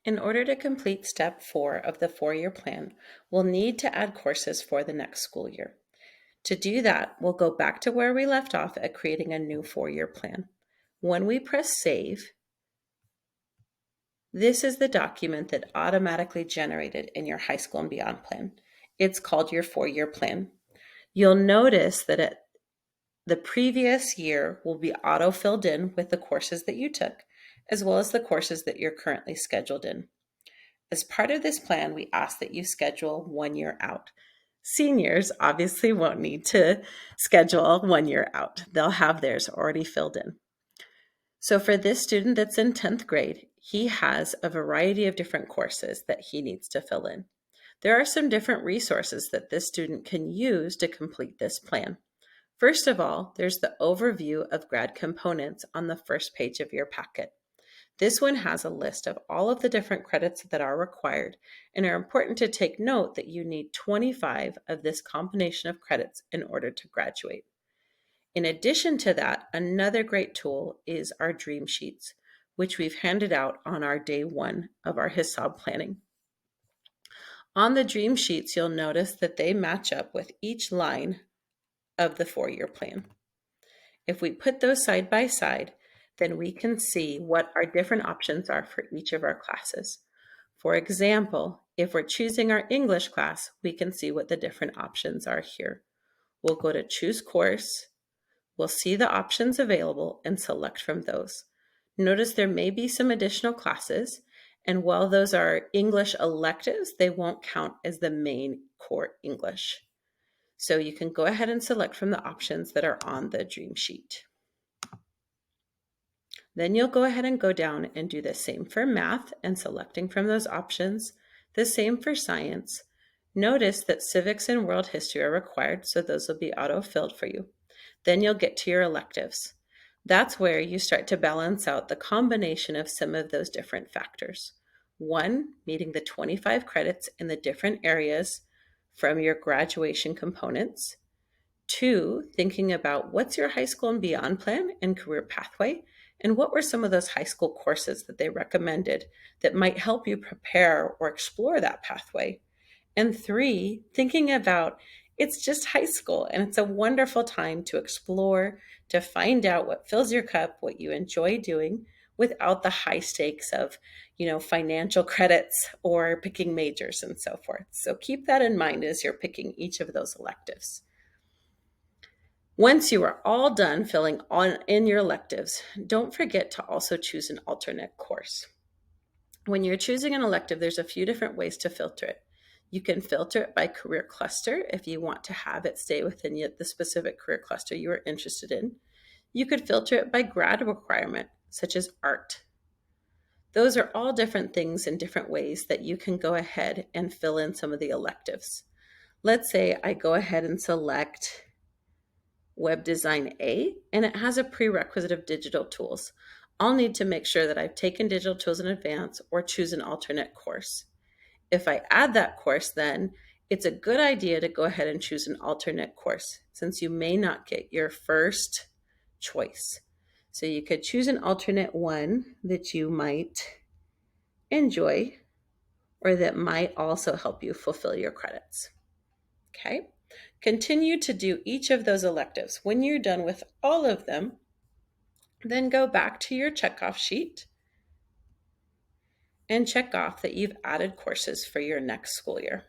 In order to complete step 4 of the 4-year plan, we'll need to add courses for the next school year. To do that, we'll go back to where we left off at creating a new 4-year plan. When we press save, this is the document that automatically generated in your high school and beyond plan. It's called your 4-year plan. You'll notice that the previous year will be auto-filled in with the courses that you took, as well as the courses that you're currently scheduled in. As part of this plan, we ask that you schedule 1 year out. Seniors obviously won't need to schedule 1 year out. They'll have theirs already filled in. So for this student that's in 10th grade, he has a variety of different courses that he needs to fill in. There are some different resources that this student can use to complete this plan. First of all, there's the overview of grad components on the first page of your packet. This one has a list of all of the different credits that are required and are important to take note that you need 25 of this combination of credits in order to graduate. In addition to that, another great tool is our dream sheets, which we've handed out on our day 1 of our HISAB planning. On the dream sheets, you'll notice that they match up with each line of the 4-year plan. If we put those side by side, then we can see what our different options are for each of our classes. For example, if we're choosing our English class, we can see what the different options are here. We'll go to choose course. We'll see the options available and select from those. Notice there may be some additional classes, and while those are English electives, they won't count as the main core English. So you can go ahead and select from the options that are on the dream sheet. Then you'll go ahead and go down and do the same for math and selecting from those options, the same for science. Notice that civics and world history are required, so those will be auto-filled for you. Then you'll get to your electives. That's where you start to balance out the combination of some of those different factors. 1, meeting the 25 credits in the different areas from your graduation components. 2, thinking about what's your high school and beyond plan and career pathway, and what were some of those high school courses that they recommended that might help you prepare or explore that pathway. And 3, thinking about it's just high school and it's a wonderful time to explore, to find out what fills your cup, what you enjoy doing without the high stakes of, financial credits or picking majors and so forth. So keep that in mind as you're picking each of those electives. Once you are all done filling in your electives, don't forget to also choose an alternate course. When you're choosing an elective, there's a few different ways to filter it. You can filter it by career cluster if you want to have it stay within the specific career cluster you are interested in. You could filter it by grad requirement, such as art. Those are all different things in different ways that you can go ahead and fill in some of the electives. Let's say I go ahead and select Web Design A, and it has a prerequisite of digital tools. I'll need to make sure that I've taken digital tools in advance or choose an alternate course. If I add that course, then it's a good idea to go ahead and choose an alternate course since you may not get your first choice. So you could choose an alternate one that you might enjoy or that might also help you fulfill your credits. Okay? Continue to do each of those electives. When you're done with all of them, then go back to your checkoff sheet and check off that you've added courses for your next school year.